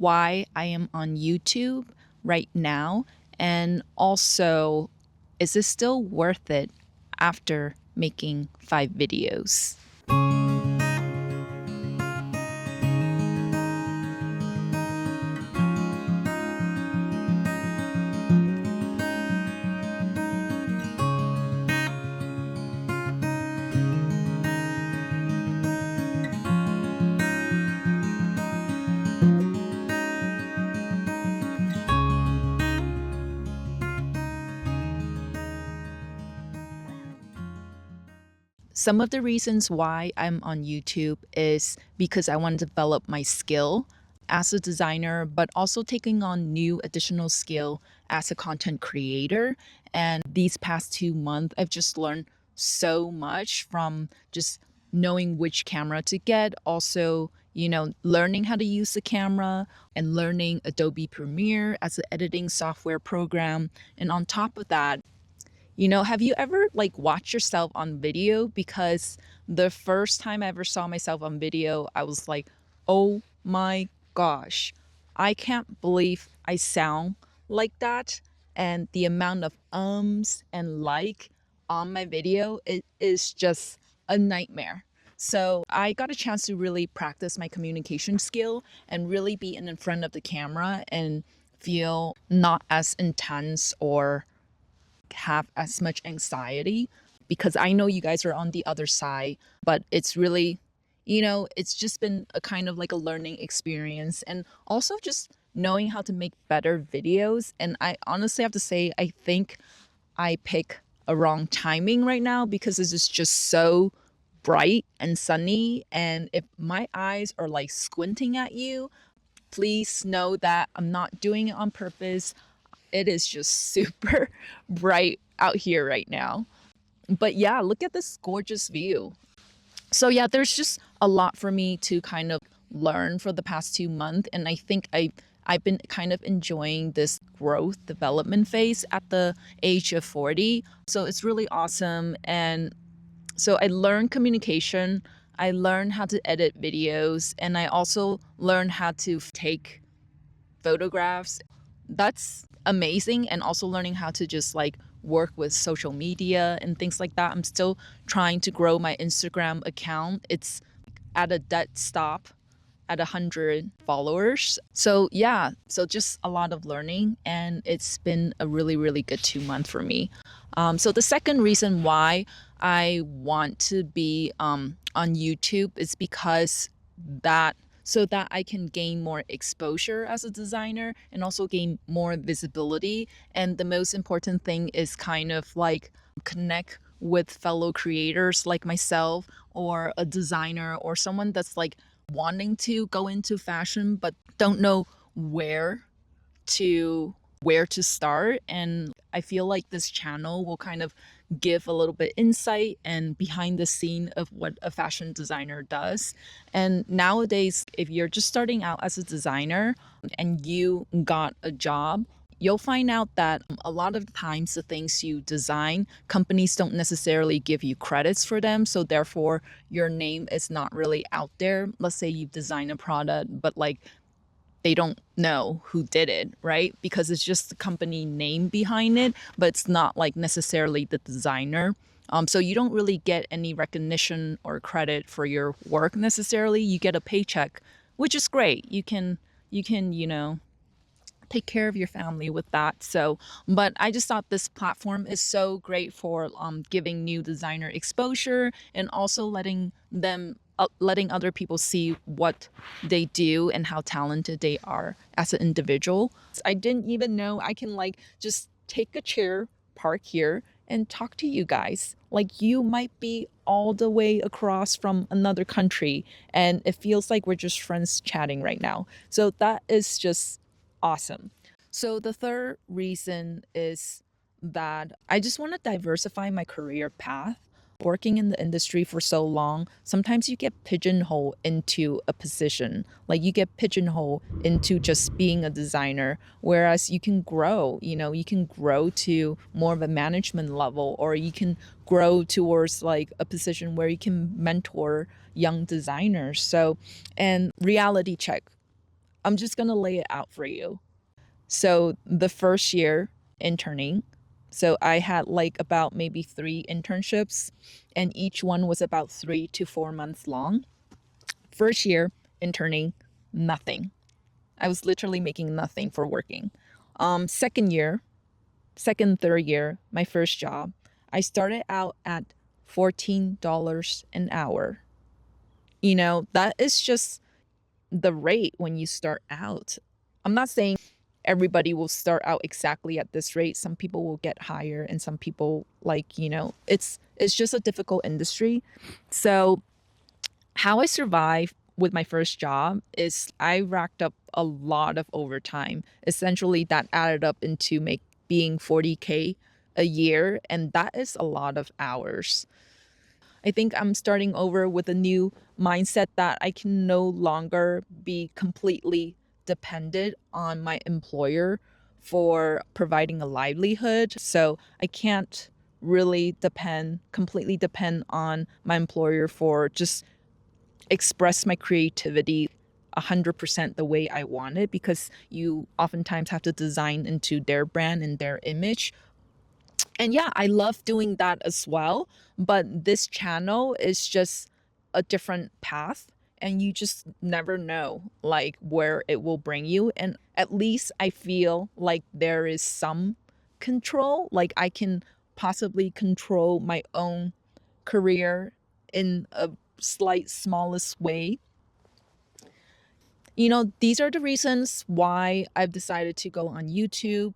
why I am on YouTube right now, and also, is it still worth it after making 5 videos? Some of the reasons why I'm on YouTube is because I want to develop my skill as a designer, but also taking on new additional skill as a content creator. And these past 2 months, I've just learned so much from just knowing which camera to get, also, learning how to use the camera and learning Adobe Premiere as an editing software program. And on top of that, have you ever watched yourself on video? Because the first time I ever saw myself on video, I was like, oh my gosh, I can't believe I sound like that. And the amount of ums and on my video, it is just a nightmare. So I got a chance to really practice my communication skill and really be in front of the camera and feel not as intense or have as much anxiety, because I know you guys are on the other side, but it's really, it's just been a kind of like a learning experience, and also just knowing how to make better videos. And I honestly have to say, I think I pick a wrong timing right now because this is just so bright and sunny. And if my eyes are squinting at you, please know that I'm not doing it on purpose. It is just super bright out here right now. But yeah, look at this gorgeous view. So yeah, there's just a lot for me to kind of learn for the past 2 months. And I think I've been kind of enjoying this growth development phase at the age of 40. So it's really awesome. And so I learned communication. I learned how to edit videos. And I also learned how to take photographs. That's amazing. And also learning how to just work with social media and things like that. I'm still trying to grow my Instagram account. It's at a dead stop at 100 followers. So yeah, so just a lot of learning, and it's been a really, really good 2 months for me. So the second reason why I want to be on YouTube is because so that I can gain more exposure as a designer and also gain more visibility. And the most important thing is kind of connect with fellow creators like myself, or a designer, or someone that's wanting to go into fashion but don't know where to start. And I feel like this channel will kind of give a little bit insight and behind the scene of what a fashion designer does. And nowadays, if you're just starting out as a designer and you got a job, you'll find out that a lot of times the things you design, companies don't necessarily give you credits for them. So therefore, your name is not really out there. Let's say you design a product, but they don't know who did it, right? Because it's just the company name behind it, but it's not necessarily the designer. So you don't really get any recognition or credit for your work necessarily. You get a paycheck, which is great. You can, take care of your family with that. So, but I just thought this platform is so great for giving new designer exposure, and also letting other people see what they do and how talented they are as an individual. I didn't even know I can just take a chair, park here, and talk to you guys. You might be all the way across from another country, and it feels like we're just friends chatting right now. So that is just awesome. So the third reason is that I just want to diversify my career path. Working in the industry for so long, sometimes you get pigeonholed into a position. You get pigeonholed into just being a designer, whereas you can grow, you can grow to more of a management level, or you can grow towards a position where you can mentor young designers. So, and reality check. I'm just going to lay it out for you. So the first year interning, so I had like about maybe 3 internships, and each one was about 3 to 4 months long. First year interning, nothing. I was literally making nothing for working. Third year, my first job, I started out at $14 an hour. That is just the rate when you start out. I'm not saying everybody will start out exactly at this rate. Some people will get higher, and some people, it's just a difficult industry. So how I survived with my first job is I racked up a lot of overtime. Essentially, that added up into being 40K a year, and that is a lot of hours. I think I'm starting over with a new mindset that I can no longer be completely dependent on my employer for providing a livelihood. So I can't really completely depend on my employer for just express my creativity 100% the way I want it, because you oftentimes have to design into their brand and their image. And yeah, I love doing that as well. But this channel is just a different path, and you just never know like where it will bring you. And at least I feel like there is some control, like I can possibly control my own career in a smallest way. These are the reasons why I've decided to go on YouTube.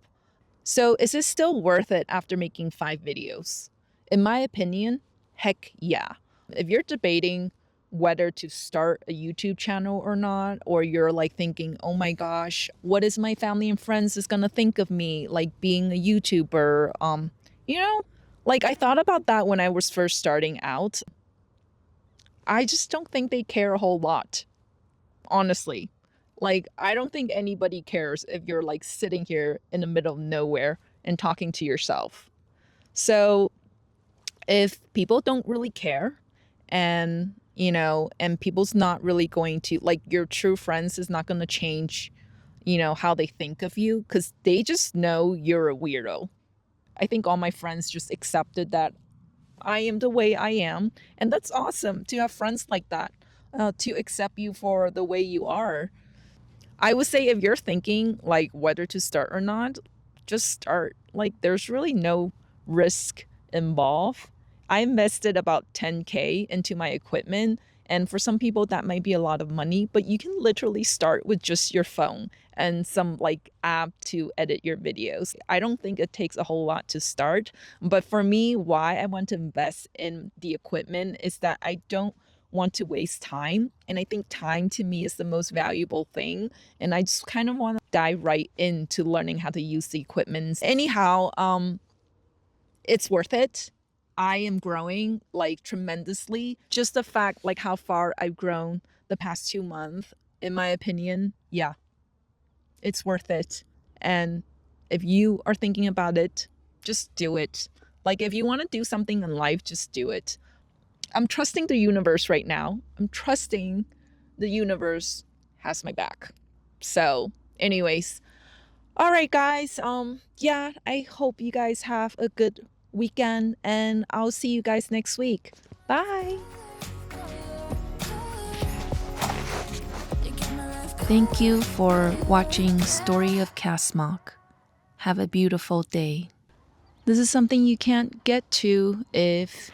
So is it still worth it after making 5 videos? In my opinion, heck yeah. If you're debating whether to start a YouTube channel or not, or you're like thinking, oh my gosh, what is my family and friends is gonna think of me like being a YouTuber? Like I thought about that when I was first starting out. I just don't think they care a whole lot, honestly. Like, I don't think anybody cares if you're like sitting here in the middle of nowhere and talking to yourself. So if people don't really care, and and people's not really going to, like, your true friends is not going to change how they think of you, because they just know you're a weirdo. I think all my friends just accepted that I am the way I am, and that's awesome to have friends like that, to accept you for the way you are. I would say if you're thinking like whether to start or not, just start. Like, there's really no risk involved. I invested about 10K into my equipment, and for some people that might be a lot of money, but you can literally start with just your phone and some like app to edit your videos. I don't think it takes a whole lot to start, but for me, why I want to invest in the equipment is that I don't want to waste time, and I think time to me is the most valuable thing, and I just kind of want to dive right into learning how to use the equipment. Anyhow, it's worth it. I am growing like tremendously. Just the fact like how far I've grown the past 2 months, in my opinion, yeah, it's worth it. And if you are thinking about it, just do it. Like, if you want to do something in life, just do it. I'm trusting the universe right now. I'm trusting the universe has my back. So, anyways, all right, guys. Yeah, I hope you guys have a good weekend, and I'll see you guys next week. Bye. Thank you for watching Story of Casmock. Have a beautiful day. This is something you can't get to if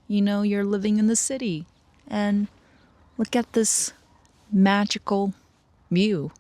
you're living in the city. And look at this magical view.